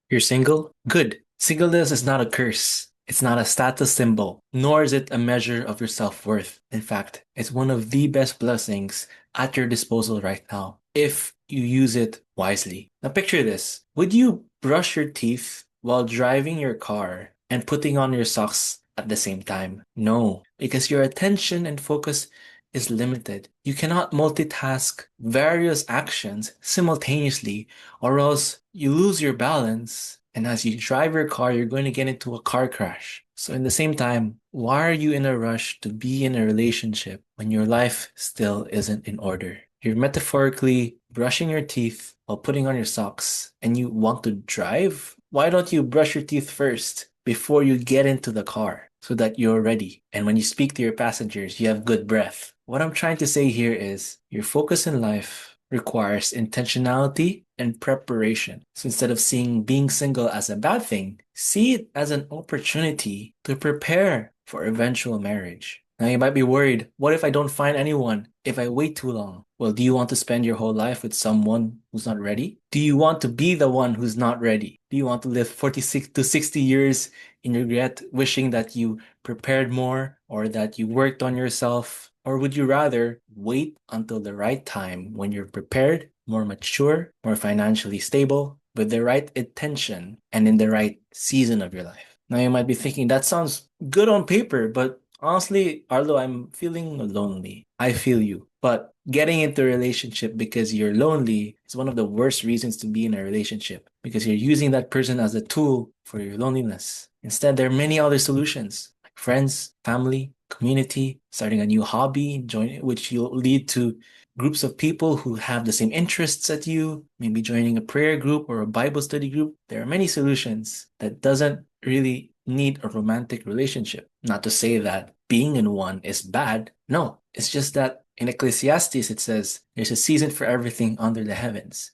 You're single? Good. Singleness is not a curse. It's not a status symbol, nor is it a measure of your self-worth. In fact, it's one of the best blessings at your disposal right now, if you use it wisely. Now picture this. Would you brush your teeth while driving your car and putting on your socks at the same time? No, because your attention and focus is limited. You cannot multitask various actions simultaneously, or else you lose your balance. And as you drive your car, you're going to get into a car crash. So, in the same time, why are you in a rush to be in a relationship when your life still isn't in order? You're metaphorically brushing your teeth while putting on your socks, and you want to drive? Why don't you brush your teeth first before you get into the car so that you're ready? And when you speak to your passengers, you have good breath. What I'm trying to say here is your focus in life requires intentionality and preparation. So instead of seeing being single as a bad thing, see it as an opportunity to prepare for eventual marriage. Now you might be worried, what if I don't find anyone if I wait too long? Well, do you want to spend your whole life with someone who's not ready? Do you want to be the one who's not ready? Do you want to live 46 to 60 years in regret, wishing that you prepared more or that you worked on yourself? Or would you rather wait until the right time when you're prepared, more mature, more financially stable, with the right intention and in the right season of your life? Now you might be thinking that sounds good on paper, but honestly, Arlo, I'm feeling lonely. I feel you. But getting into a relationship because you're lonely is one of the worst reasons to be in a relationship because you're using that person as a tool for your loneliness. Instead, there are many other solutions like friends, family, community, starting a new hobby, which will lead to groups of people who have the same interests as you, maybe joining a prayer group or a Bible study group. There are many solutions that doesn't really need a romantic relationship. Not to say that being in one is bad. No, it's just that in Ecclesiastes it says there's a season for everything under the heavens,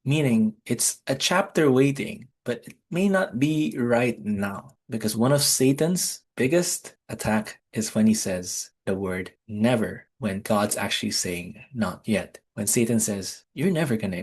meaning it's a chapter waiting, but it may not be right now because one of Satan's biggest attack is when he says the word never when God's actually saying not yet. When Satan says you're never gonna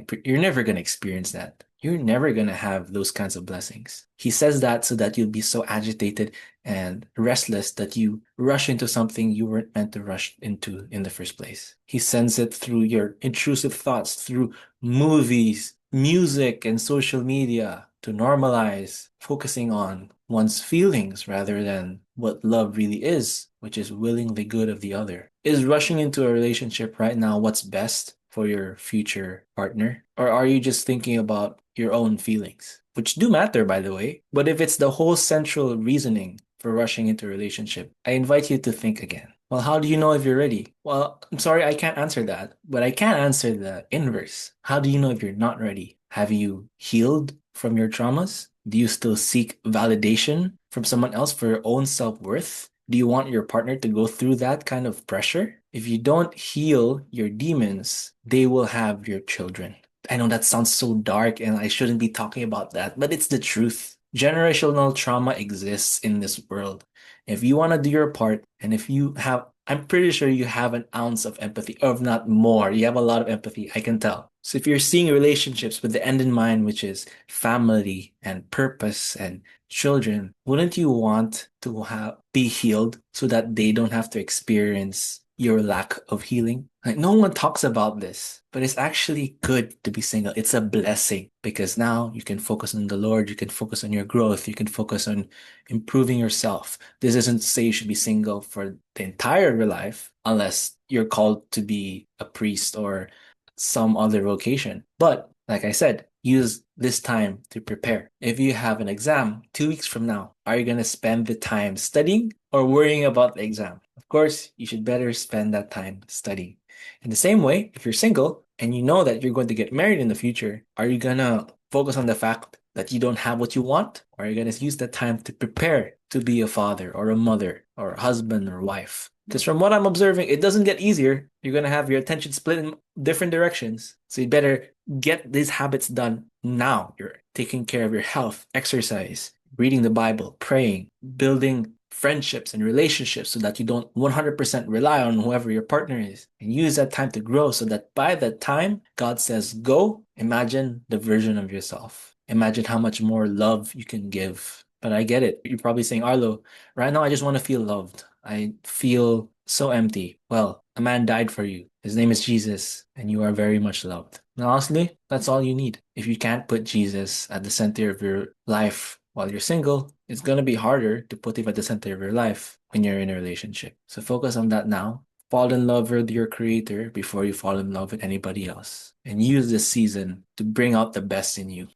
experience that. You're never gonna have those kinds of blessings. He says that so that you'll be so agitated and restless that you rush into something you weren't meant to rush into in the first place. He sends it through your intrusive thoughts, through movies, music, and social media to normalize focusing on one's feelings rather than what love really is, which is willingly good of the other. Is rushing into a relationship right now what's best for your future partner? Or are you just thinking about your own feelings? Which do matter, by the way. But if it's the whole central reasoning for rushing into a relationship, I invite you to think again. Well, how do you know if you're ready? Well, I'm sorry, I can't answer that, but I can answer the inverse. How do you know if you're not ready? Have you healed from your traumas? Do you still seek validation from someone else for your own self-worth? Do you want your partner to go through that kind of pressure? If you don't heal your demons, they will have your children. I know that sounds so dark and I shouldn't be talking about that, but it's the truth. Generational trauma exists in this world. If you want to do your part, and if you have, I'm pretty sure you have an ounce of empathy, or if not more, you have a lot of empathy, I can tell. So if you're seeing relationships with the end in mind, which is family and purpose and children, wouldn't you want to have be healed so that they don't have to experience your lack of healing? Like no one talks about this, but it's actually good to be single. It's a blessing because now you can focus on the Lord, you can focus on your growth, you can focus on improving yourself. This isn't to say you should be single for the entire your life unless you're called to be a priest or some other vocation. But like I said, use this time to prepare. If you have an exam 2 weeks from now, are you going to spend the time studying or worrying about the exam? Of course, you should better spend that time studying. In the same way, if you're single and you know that you're going to get married in the future, are you going to focus on the fact that you don't have what you want? Or are you going to use that time to prepare to be a father or a mother or a husband or wife? Because from what I'm observing, it doesn't get easier. You're going to have your attention split in different directions. So you better get these habits done now. You're taking care of your health, exercise, reading the Bible, praying, building friendships and relationships so that you don't 100% rely on whoever your partner is. And use that time to grow so that by the time God says go, imagine the version of yourself Imagine how much more love you can give. But I get it. You're probably saying, Arlo, right now I just want to feel loved. I feel so empty. Well, a man died for you. His name is Jesus, and you are very much loved. And honestly, that's all you need. If you can't put Jesus at the center of your life while you're single, it's going to be harder to put him at the center of your life when you're in a relationship. So focus on that now. Fall in love with your creator before you fall in love with anybody else. And use this season to bring out the best in you.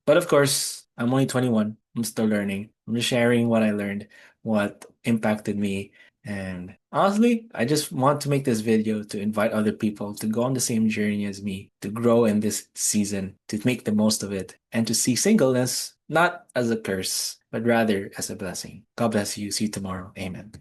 But of course, I'm only 21. I'm still learning. I'm just sharing what I learned, what impacted me. And honestly, I just want to make this video to invite other people to go on the same journey as me, to grow in this season, to make the most of it, and to see singleness not as a curse, but rather as a blessing. God bless you. See you tomorrow. Amen.